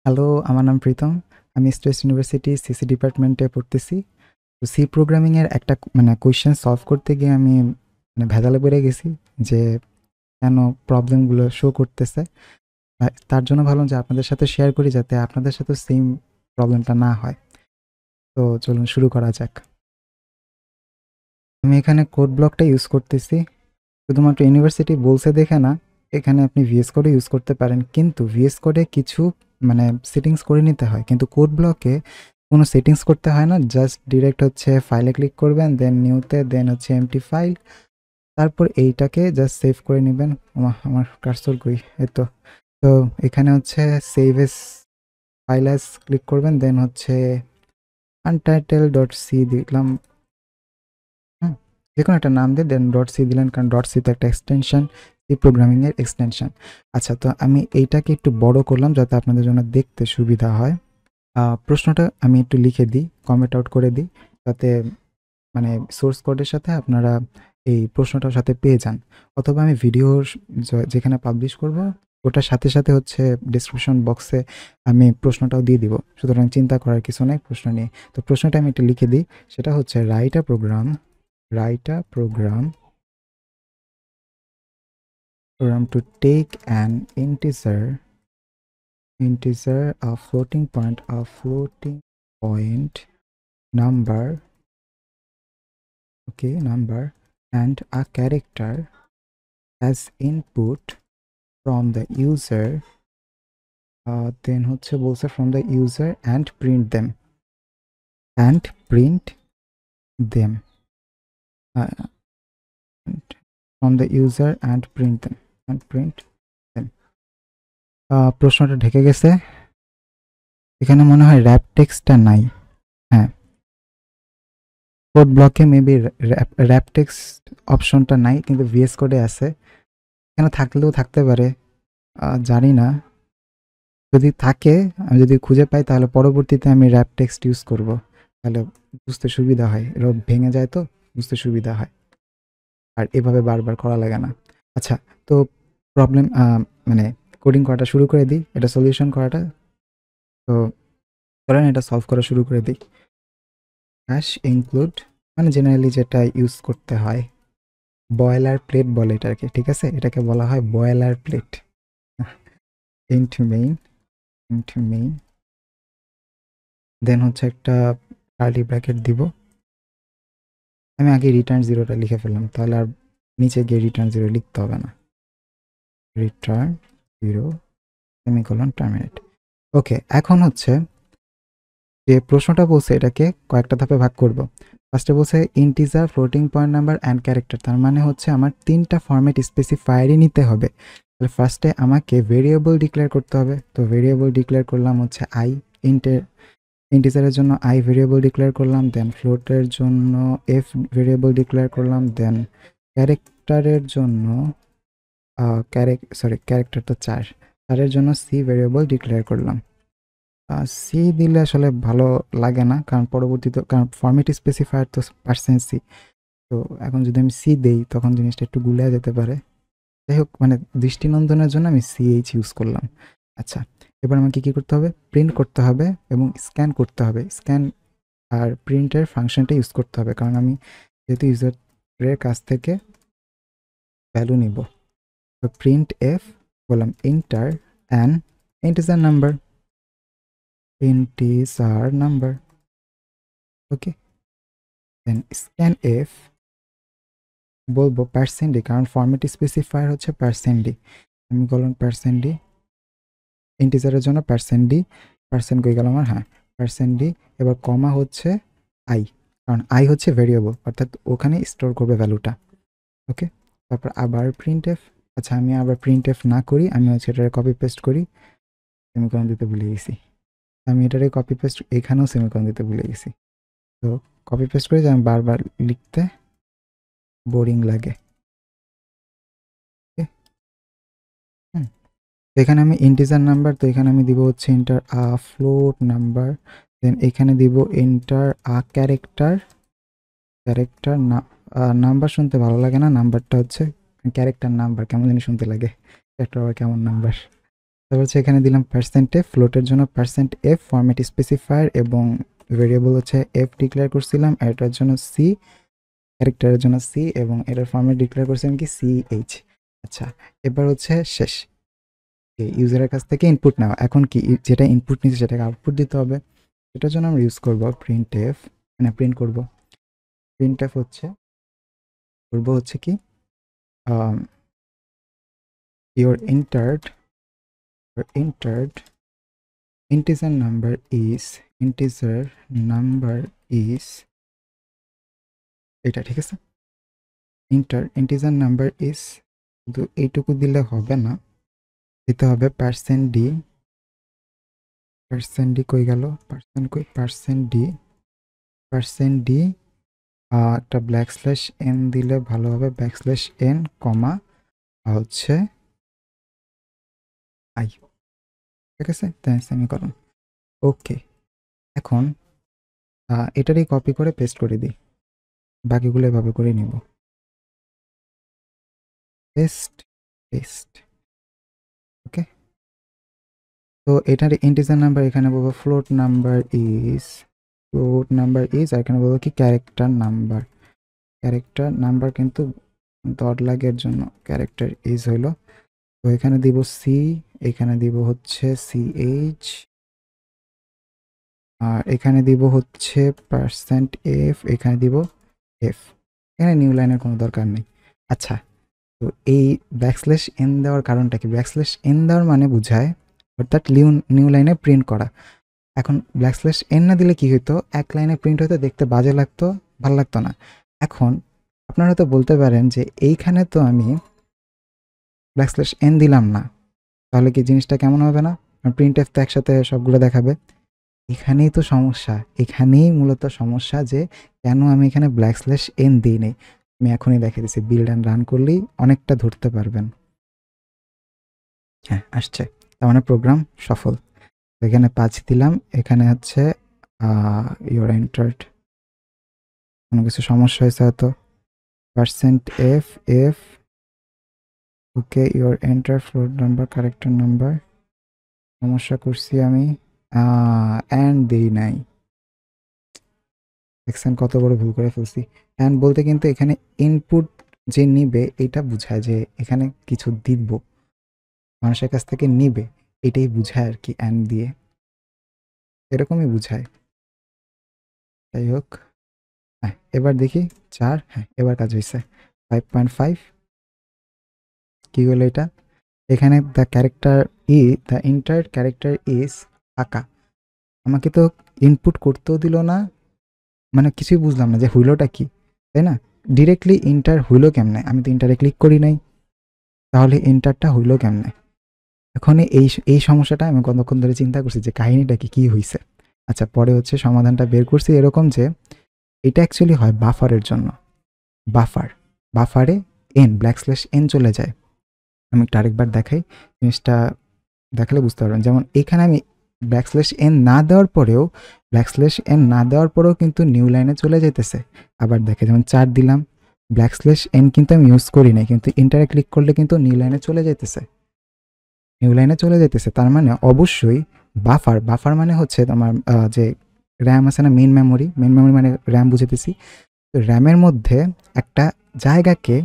Hello, আমার নাম প্রীতম। আমি স্ট্রেস ইউনিভার্সিটি সিসি ডিপার্টমেন্টে পড়তেছি। তো সি প্রোগ্রামিং এর একটা কোয়েশ্চেন সলভ করতে গিয়ে আমি ভেজালে পড়ে গেছি যে কেন প্রবলেমগুলো শো করতেছে। তার জন্য ভাবলাম যে আপনাদের সাথে শেয়ার করি যাতে আপনাদের সাথে সেম প্রবলেমটা না হয়। তো চলুন শুরু করা যাক। আমি এখানে কোড ব্লকটা ইউজ করতেছি। শুধুমাত্র ইউনিভার্সিটি বলছে দেখে না, এখানে আপনি ভিএস কোডও ইউজ করতে পারেন। কিন্তু ভিএস কোডে কিছু সেটিংস করে নিতে হয়। কিন্তু কোড ব্লকে কোনো সেটিংস করতে হয় না। জাস্ট ডিরেক্ট হচ্ছে ফাইলে ক্লিক করবেন, দেন নিউতে, দেন হচ্ছে এমটি ফাইল। তারপর এইটাকে জাস্ট সেভ করে নেবেন। আমার কার্সর কই? এই তো। তো এখানে হচ্ছে save S file as click করবেন, দেন হচ্ছে untitled.c দিলাম। হুম, যেকোনো একটা নাম দিয়ে দেন ডট সি দিলেন, কারণ ডট সি তো একটা এক্সটেনশন, সি প্রোগ্রামিংয়ের এক্সটেনশন। আচ্ছা, তো আমি এইটাকে একটু বড় করলাম যাতে আপনাদের জন্য দেখতে সুবিধা হয়। প্রশ্নটা আমি একটু লিখে দিই, কমেন্ট আউট করে দিই, যাতে সোর্স কোডের সাথে আপনারা এই প্রশ্নটার সাথে পেয়ে যান। অথবা আমি ভিডিও যেখানে পাবলিশ করব ওটার সাথে সাথে হচ্ছে ডিসক্রিপশন বক্সে আমি প্রশ্নটাও দিয়ে দিব। সুতরাং চিন্তা করার কিছু নেই প্রশ্ন নিয়ে। তো প্রশ্নটা আমি একটু লিখে দিই। সেটা হচ্ছে write a program to take an integer, a floating point number, number, and a character as input from the user. Then হচ্ছে বলছে from the user and print them. Uh, from the user and print them. প্রশ্নটা ঢেকে গেছে। এখানে মনে হয় rap টেক্সটটা নাই। হ্যাঁ, কোড ব্লকে মেবি র্যাপ টেক্সট অপশনটা নাই, কিন্তু ভিএস কোডে আছে। এখানে থাকলেও থাকতে পারে, জানি না। যদি থাকে, আমি যদি খুঁজে পাই তাহলে পরবর্তীতে আমি র্যাপ টেক্সট ইউজ করব। তাহলে বুঝতে সুবিধা হয়, এরা ভেঙে যায় তো বুঝতে সুবিধা হয়, আর এভাবে বারবার করা লাগে না। আচ্ছা, তো প্রবলেম মানে কোডিং করাটা শুরু করে দিই, এটা সলিউশন করাটা। তো ধরেন এটা সলভ করা শুরু করে দিই। হ্যাশ ইনক্লুড জেনারেলি যেটা ইউজ করতে হয়, বয়লার প্লেট বলে এটাকে, ঠিক আছে? এটাকে বলা হয় বয়লার প্লেট। ইন্টু মেইন দেন হচ্ছে একটা কার্লি ব্র্যাকেট দিব। আমি আগে রিটার্ন জিরোটা লিখে ফেললাম, তাহলে আর নিচে গিয়ে রিটার্ন জিরো লিখতে হবে না। Return zero semicolon terminate. Okay, এখন হচ্ছে যে প্রশ্নটা বলছে এটাকে কয়েকটা ধাপে ভাগ করব। ফার্স্টে বলছে integer, floating point number and character. তার মানে হচ্ছে আমার তিনটা ফরম্যাট স্পেসিফায়ারই নিতে হবে। তাহলে ফার্স্টে আমাকে ভেরিয়েবল ডিক্লেয়ার করতে হবে। তো ভেরিয়েবল ডিক্লেয়ার করলাম হচ্ছে আই। ইন্টিজারের জন্য আই ভেরিয়েবল ডিক্লেয়ার করলাম, দেন ফ্লোটের জন্য এফ ভেরিয়েবল ডিক্লেয়ার করলাম, দেন ক্যারেক্টারের জন্য ক্যারেক্টার তো চারের জন্য সি ভেরিয়েবল ডিক্লেয়ার করলাম। সি দিলে আসলে ভালো লাগে না, কারণ পরবর্তীতে কারণ ফরম্যাট স্পেসিফায়ার তো %c। তো এখন যদি আমি সি দেই তখন জিনিসটা একটু গুলিয়ে যেতে পারে। যাই হোক, দৃষ্টিনন্দনের জন্য আমি সিএইচ ইউজ করলাম। আচ্ছা, এবার আমাকে কী করতে হবে? প্রিন্ট করতে হবে এবং স্ক্যান করতে হবে। স্ক্যান আর প্রিন্টের ফাংশনটা ইউজ করতে হবে, কারণ আমি যেহেতু ইউজারের কাছ থেকে ভ্যালু নিব। তো প্রিন্ট এফ বললাম enter an integer number, okay. Then scan f বলবো %d, কারণ ফরম্যাট স্পেসিফায়ার হচ্ছে %d। আমি বললাম %d, ইন্টিজারের জন্য %d, পার্সেন্ট কই গেল আমার? হ্যাঁ, %d। এবার কমা হচ্ছে আই, কারণ আই হচ্ছে ভেরিয়েবল, অর্থাৎ ওখানে স্টোর করবে ভ্যালুটা, ওকে। তারপর আবার প্রিন্ট এফ। আচ্ছা, আমি আবার প্রিন্ট এফ না করি, আমি হচ্ছে এটারে কপি পেস্ট করি। সেমিকোলন দিতে ভুলে গেছি। আমি এটারে কপি পেস্ট, এখানেও সেমিকোলন দিতে ভুলে গেছি। তো কপি পেস্ট করে যে আমি বারবার লিখতে বোরিং লাগে, ওকে। হুম, এখানে আমি ইন্টিজার নাম্বার, তো এখানে আমি দিব হচ্ছে ইন্টার আ ফ্লোট নাম্বার। দেন এখানে দিব ইন্টার আ ক্যারেক্টার নাম্বার শুনতে ভালো লাগে না, নাম্বারটা হচ্ছে ক্যারেক্টার নাম্বার কেমন জানি শুনতে লাগে, ক্যারেক্টার আবার কেমন নাম্বার। তারপর হচ্ছে এখানে দিলাম %f, ফ্লোটের জন্য %f ফরম্যাট স্পেসিফায়ার এবং ভেরিয়েবল হচ্ছে f ডিক্লেয়ার করছিলাম, এটার জন্য c, ক্যারেক্টারের জন্য c এবং এটার ফরম্যাট ডিক্লেয়ার করছিলাম কি ch। আচ্ছা, এবার হচ্ছে শেষ ইউজারের কাছ থেকে ইনপুট নেওয়া। এখন কি যেটা ইনপুট নিচ্ছে সেটাকে আউটপুট দিতে হবে, এটার জন্য আমরা ইউজ করব printf, মানে প্রিন্ট করব। printf হচ্ছে করব হচ্ছে কি your entered integer number is এটা ঠিক আছে। integer number is শুধু এইটুকু দিলে হবে না, দিতে হবে %d কই গেল, %d একটা \n দিলে ভালো হবে, \n কমা হচ্ছে i, ঠিক আছে, তাই সেমিকোলন। ওকে, এখন এটারই কপি করে পেস্ট করে দিই, বাকিগুলো এভাবে করে নিব, পেস্ট। ওকে, তো এটার ইন্টিজার নাম্বার এখানে বলবো ফ্লোট নাম্বার ইজ, আর এখানে বলবো কি ক্যারেক্টার নাম্বার কিন্তু ডট লাগের জন্য ক্যারেক্টার ইজ হইলো। তো এখানে দিব সি, এখানে দিব হচ্ছে ch, আর এখানে দিব হচ্ছে %f, এখানে দিব f। এখানে নিউ লাইনের কোনো দরকার নেই। আচ্ছা, তো এই \n দেওয়ার কারণটা কি? \n দেওয়ার মানে বোঝায় অর্থাৎ নিউ লাইনে প্রিন্ট করা। এখন \n না দিলে কি হইতো, এক লাইনে প্রিন্ট হইতো, দেখতে বাজে লাগতো, ভালো লাগতো না। এখন আপনারা তো বলতে পারেন যে এইখানে তো আমি \n দিলাম না, তাহলে কি জিনিসটা কেমন হবে না? printf তো একসাথে সবগুলো দেখাবে। এখানেই তো সমস্যা, এখানেই মূলত সমস্যা যে কেন আমি এখানে \n দিই নাই। আমি এখনই দেখিয়ে দিচ্ছি, বিল্ড অ্যান্ড রান করলেই অনেকটা ধরতে পারবেন। হ্যাঁ, আসছে, তার মানে প্রোগ্রাম সফল। এখানে 5 দিলাম, এখানে হচ্ছে ইউর এন্টার্ড, কোনো কিছু সমস্যা হয়েছে হয়তো, %f, okay, your enter float number, character number, সমস্যা করছি আমি, অ্যান্ড দিই নাই। দেখছেন কত বড় ভুল করে ফেলছি। অ্যান্ড বলতে কিন্তু এখানে ইনপুট যে নিবে এটা বুঝায় যে এখানে কিছু দিব, মানুষের কাছ থেকে নিবে, এটাই বুঝায় আর কি অ্যান্ড দিয়ে, এরকমই বুঝায়। যাই হোক, হ্যাঁ এবার দেখি 4, হ্যাঁ এবার কাজ হয়েছে। 5.5 কি হলো এটা? এখানে দ্য এন্টায়ার ক্যারেক্টার ইজ ফাঁকা, আমাকে তো ইনপুট করতেও দিল না, মানে কিছুই বুঝলাম না যে হইলোটা কি, তাই না? ডিরেক্টলি এন্টার হইলো কেমনে? আমি তো এন্টারে ক্লিক করি নাই, তাহলে এন্টারটা হইলো কেমনে? এখন এই সমস্যাটা আমি কতক্ষণ ধরে চিন্তা করছি যে কাহিনীটা কি হয়েছে। আচ্ছা, পরে হচ্ছে সমাধানটা বের করছি এরকম যে এটা অ্যাকচুয়ালি হয় বাফারের জন্য, বাফারে n চলে যায়। আমি একটু আরেকবার দেখাই, জিনিসটা দেখালে বুঝতে পারবেন। যেমন এখানে আমি \n না দেওয়ার পরেও কিন্তু নিউ লাইনে চলে যেতেছে। আবার দেখে যেমন 4 দিলাম, \n কিন্তু আমি ইউজ করি নাই, কিন্তু ইন্টারে ক্লিক করলে কিন্তু নিউ লাইনে চলে যেতেছে। তার মানে অবশ্যই বাফার মানে হচ্ছে তোমার যে র্যাম আছে না, মেইন মেমোরি মানে র্যাম বুঝাইতেছি। তো র্যামের মধ্যে একটা জায়গাকে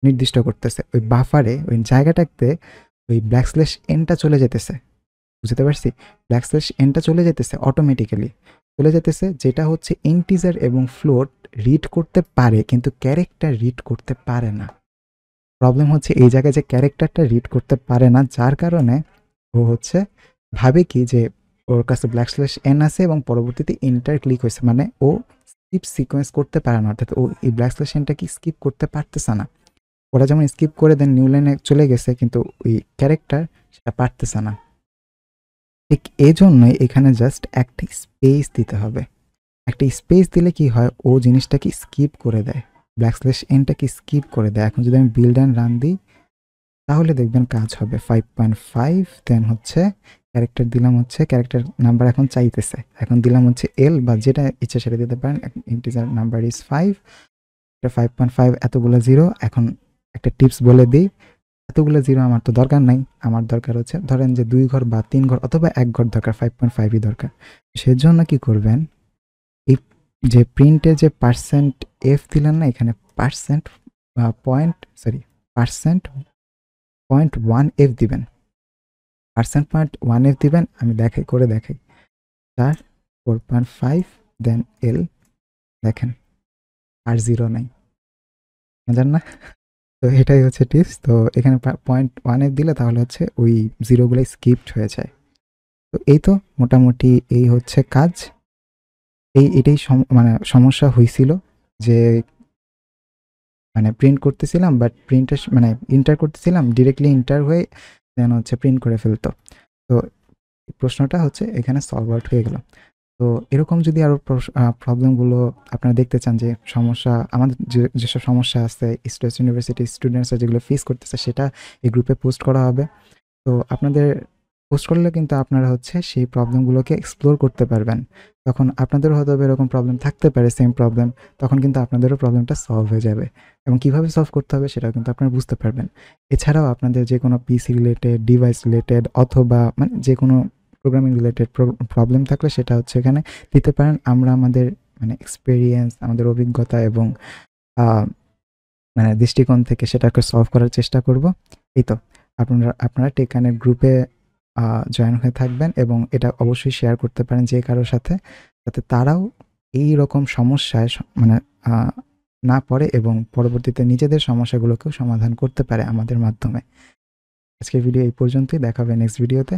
নির্দিষ্ট করতেছে, ওই বাফারে ওই জায়গাটাতে ওই \n চলে যেতেছে, বুঝতে পারছি? \n চলে যেতেছে অটোমেটিক্যালি, যেটা হচ্ছে ইন্টিজার এবং ফ্লোট রিড করতে পারে, কিন্তু ক্যারেক্টার রিড করতে পারে না। প্রবলেম হচ্ছে এই জায়গায় যে ক্যারেক্টারটা রিড করতে পারে না, যার কারণে ও হচ্ছে ভাবে কি যে ওর কাছে \n আছে এবং পরবর্তীতে এন্টার ক্লিক হয়েছে, মানে ও স্কিপ সিকোয়েন্স করতে পারে না, অর্থাৎ ও এই \n কি স্কিপ করতে পারতেছে না। ওরা যেমন স্কিপ করে দেন নিউ লাইনে চলে গেছে, কিন্তু ওই ক্যারেক্টার সেটা পারতেছে না। ঠিক এই জন্যই এখানে জাস্ট একটা স্পেস দিতে হবে। একটা স্পেস দিলে কি হয়, ও জিনিসটাকে স্কিপ করে দেয়, \n স্কিপ করে দেয়। এখন যদি আমি বিল্ড অ্যান্ড রান দিই তাহলে দেখবেন কাজ হবে। 5.5 দেন হচ্ছে ক্যারেক্টার দিলাম, হচ্ছে ক্যারেক্টার নাম্বার এখন চাইতেছে, এখন দিলাম হচ্ছে l বা যেটা ইচ্ছা সেটা দিতে পারেন। ইন্টিজার নাম্বার ইজ 5, 5.5 এতগুলো 0। এখন একটা টিপস বলে দিই, এতগুলো জিরো আমার তো দরকার নাই, আমার দরকার হচ্ছে ধরেন যে 2 ঘর বা 3 ঘর অথবা 1 ঘর দরকার, 5.5ই দরকার। সেজন্য কি করবেন, এই যে প্রিন্টে যে পার্সেন্ট এফ দিলেন না, এখানে পার্সেন্ট পার্সেন্ট পয়েন্ট 1 এফ দিবেন, পার্সেন্ট পয়েন্ট 1 এফ দিবেন। আমি দেখাই স্টার 4.5 দেন এল, দেখেন আর জিরো নাই, বুঝলেন না? তো এটাই হচ্ছে টিপস। তো এখানে 0.1 দিলে তাহলে হচ্ছে ওই জিরোগুলো স্কিপড হয়ে যায়। তো এই তো মোটামুটি এই হচ্ছে কাজ। এটাই মানে সমস্যা হয়েছিল যে মানে প্রিন্ট করতেছিলাম, বাট প্রিন্টের মানে ইন্টার করতেছিলাম, ডিরেক্টলি ইন্টার হয়ে দেন হচ্ছে প্রিন্ট করে ফেলতো। তো প্রশ্নটা হচ্ছে এখানে সলভ আউট হয়ে গেল। তো এরকম যদি আরও প্রবলেমগুলো আপনারা দেখতে চান, যে সমস্যা আমাদের যেসব সমস্যা আছে স্ট্রেস ইউনিভার্সিটি স্টুডেন্টসরা যেগুলো ফেস করতেছে, সেটা এই গ্রুপে পোস্ট করা হবে। তো আপনাদের পোস্ট করলে কিন্তু আপনারা হচ্ছে সেই প্রবলেমগুলোকে এক্সপ্লোর করতে পারবেন। তখন আপনাদেরও হয়তো এরকম প্রবলেম থাকতে পারে, সেম প্রবলেম, তখন কিন্তু আপনাদেরও প্রবলেমটা সলভ হয়ে যাবে, এবং কীভাবে সলভ করতে হবে সেটাও কিন্তু আপনারা বুঝতে পারবেন। এছাড়াও আপনাদের যে কোনো পিসি রিলেটেড, ডিভাইস রিলেটেড, অথবা মানে যে কোনো প্রোগ্রামিং রিলেটেড প্রবলেম থাকলে সেটা হচ্ছে এখানে দিতে পারেন। আমরা আমাদের মানে এক্সপেরিয়েন্স, আমাদের অভিজ্ঞতা এবং মানে দৃষ্টিকোণ থেকে সেটাকে সলভ করার চেষ্টা করব। এই তো আপনারা টেক কানেক্ট গ্রুপে জয়েন হয়ে থাকবেন, এবং এটা অবশ্যই শেয়ার করতে পারেন যে কারোর সাথে, যাতে তারাও এই রকম সমস্যায় মানে না পড়ে এবং পরবর্তীতে নিজেদের সমস্যাগুলোকেও সমাধান করতে পারে আমাদের মাধ্যমে। আজকের ভিডিও এই পর্যন্তই, দেখা হবে নেক্সট ভিডিওতে।